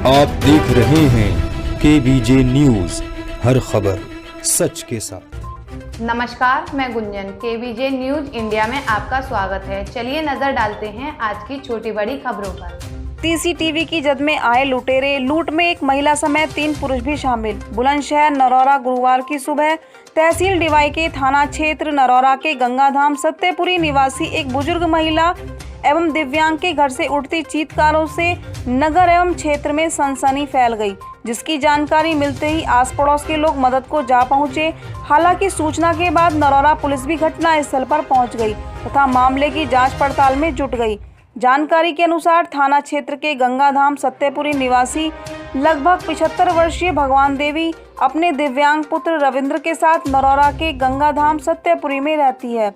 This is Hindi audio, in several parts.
आप देख रहे हैं KBJ न्यूज, हर खबर सच के साथ। नमस्कार, मैं गुंजन। KBJ न्यूज इंडिया में आपका स्वागत है। चलिए नजर डालते हैं आज की छोटी बड़ी खबरों पर। सीसीटीवी की जद में आए लुटेरे, लूट में एक महिला समेत 3 पुरुष भी शामिल। बुलंदशहर नरौरा गुरुवार की सुबह तहसील डिवाई के थाना क्षेत्र नरौरा के गंगाधाम सत्यपुरी निवासी एक बुजुर्ग महिला एवं दिव्यांग के घर से उठती चीत्कारों से नगर एवं क्षेत्र में सनसनी फैल गई, जिसकी जानकारी मिलते ही आस पड़ोस के लोग मदद को जा पहुंचे। हालांकि सूचना के बाद नरौरा पुलिस भी घटना स्थल पर पहुंच गई तथा मामले की जांच पड़ताल में जुट गई। जानकारी के अनुसार थाना क्षेत्र के गंगाधाम सत्यपुरी निवासी लगभग 75 वर्षीय भगवान देवी अपने दिव्यांग पुत्र रविंद्र के साथ नरौरा के गंगाधाम सत्यपुरी में रहती है।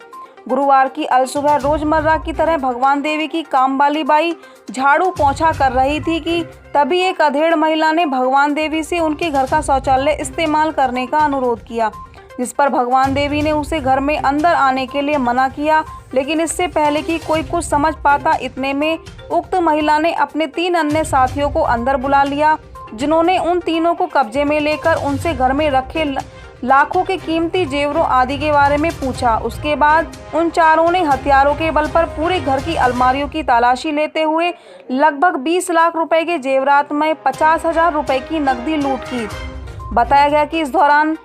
गुरुवार की अलसुबह रोजमर्रा की तरह भगवान देवी की काम वाली बाई झाड़ू पोंछा कर रही थी कि तभी एक अधेड़ महिला ने भगवान देवी से उनके घर का शौचालय इस्तेमाल करने का अनुरोध किया, जिस पर भगवान देवी ने उसे घर में अंदर आने के लिए मना किया। लेकिन इससे पहले कि कोई कुछ समझ पाता, इतने में उक्त महिला ने अपने 3 अन्य साथियों को अंदर बुला लिया, जिन्होंने उन तीनों को कब्जे में लेकर उनसे घर में रखे लाखों के कीमती जेवरों आदि के बारे में पूछा। उसके बाद उन चारों ने हथियारों के बल पर पूरे घर की अलमारियों की तलाशी लेते हुए लगभग 20 लाख रुपए के जेवरात में 50,000 रुपए की नकदी लूट की। बताया गया कि इस दौरान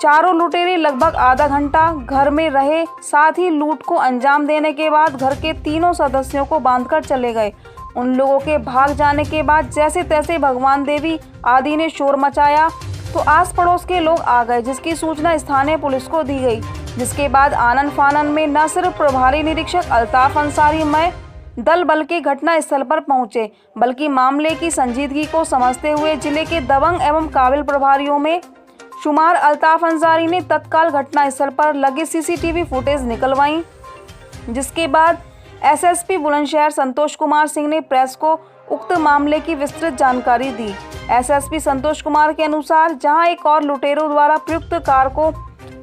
चारों लुटेरे लगभग आधा घंटा घर में रहे। साथ ही लूट को अंजाम देने के बाद घर के तीनों सदस्यों को बांधकर चले गए। उन लोगों के भाग जाने के बाद जैसे तैसे भगवान देवी आदि ने शोर मचाया तो आस पड़ोस के लोग आ गए, जिसकी सूचना स्थानीय पुलिस को दी गई। जिसके बाद आनन फानन में न सिर्फ प्रभारी निरीक्षक अल्ताफ अंसारी मय दल बल के घटना स्थल पर पहुंचे, बल्कि मामले की संजीदगी को समझते हुए जिले के दबंग एवं काबिल प्रभारियों में शुमार अल्ताफ अंसारी ने तत्काल घटना स्थल पर लगे सीसीटीवी फुटेज निकलवाई। जिसके बाद एसएसपी बुलंदशहर संतोष कुमार सिंह ने प्रेस को उक्त मामले की विस्तृत जानकारी दी। एसएसपी संतोष कुमार के अनुसार जहां एक और लुटेरों द्वारा प्रयुक्त कार को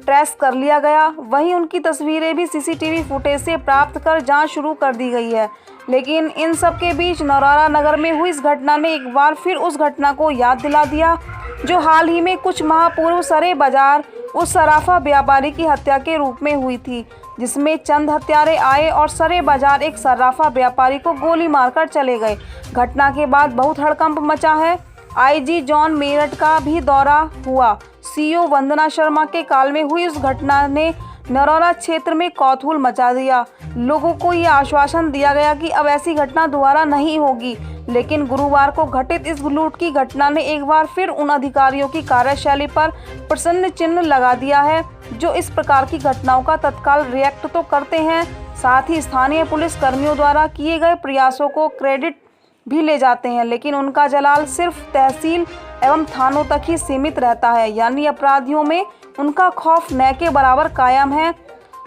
ट्रेस कर लिया गया, वहीं उनकी तस्वीरें भी सीसीटीवी फुटेज से प्राप्त कर जांच शुरू कर दी गई है। लेकिन इन सब के बीच नरौरा नगर में हुई इस घटना ने एक बार फिर उस घटना को याद दिला दिया जो हाल ही में कुछ माह पूर्व सरे बाजार उस सराफा व्यापारी की हत्या के रूप में हुई थी, जिसमें चंद हत्यारे आए और सरे बाजार एक सराफा व्यापारी को गोली मारकर चले गए। घटना के बाद बहुत हड़कंप मचा है। आईजी जॉन मेरठ का भी दौरा हुआ। सीओ वंदना शर्मा के काल में हुई उस घटना ने नरौरा क्षेत्र में कौतूहल मचा दिया। लोगों को ये आश्वासन दिया गया कि अब ऐसी घटना दोबारा नहीं होगी, लेकिन गुरुवार को घटित इस लूट की घटना ने एक बार फिर उन अधिकारियों की कार्यशैली पर प्रश्न चिन्ह लगा दिया है जो इस प्रकार की घटनाओं का तत्काल रिएक्ट तो करते हैं, साथ ही स्थानीय पुलिस कर्मियों द्वारा किए गए प्रयासों को क्रेडिट भी ले जाते हैं, लेकिन उनका जलाल सिर्फ तहसील एवं थानों तक ही सीमित रहता है। यानी अपराधियों में उनका खौफ न के बराबर कायम है।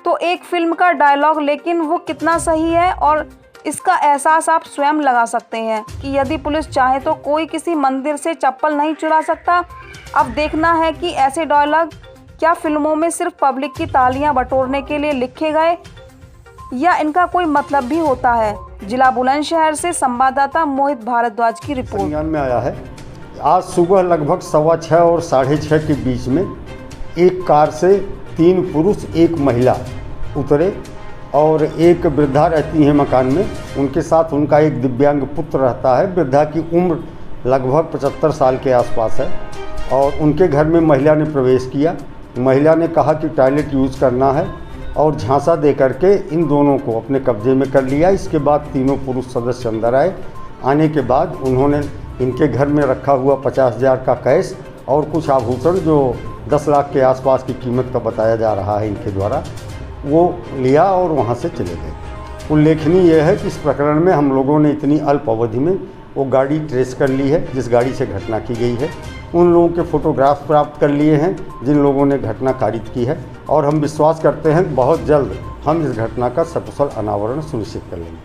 तो एक फिल्म का डायलॉग, लेकिन वो कितना सही है और इसका एहसास आप स्वयं लगा सकते हैं कि यदि पुलिस चाहे तो कोई किसी मंदिर से चप्पल नहीं चुरा सकता। अब देखना है कि ऐसे डायलॉग क्या फिल्मों में सिर्फ पब्लिक की तालियां बटोरने के लिए लिखे गए या इनका कोई मतलब भी होता है। जिला बुलंदशहर से संवाददाता मोहित भारद्वाज की रिपोर्ट। संज्ञान में आया है आज सुबह लगभग 6:15 और 6:30 के बीच में एक कार से 3 पुरुष 1 महिला उतरे और एक वृद्धा रहती है मकान में, उनके साथ उनका एक दिव्यांग पुत्र रहता है। वृद्धा की उम्र लगभग 75 साल के आसपास है और उनके घर में महिला ने प्रवेश किया। महिला ने कहा कि टॉयलेट यूज़ करना है और झांसा दे करके इन दोनों को अपने कब्जे में कर लिया। इसके बाद तीनों पुरुष सदस्य अंदर आए। आने के बाद उन्होंने इनके घर में रखा हुआ 50,000 का कैश और कुछ आभूषण जो 10 लाख के आसपास की कीमत का बताया जा रहा है इनके द्वारा, वो लिया और वहाँ से चले गए। उल्लेखनीय यह है कि इस प्रकरण में हम लोगों ने इतनी अल्प अवधि में वो गाड़ी ट्रेस कर ली है जिस गाड़ी से घटना की गई है। उन लोगों के फोटोग्राफ प्राप्त कर लिए हैं जिन लोगों ने घटना कारित की है और हम विश्वास करते हैं बहुत जल्द हम इस घटना का सकुशल अनावरण सुनिश्चित कर लेंगे।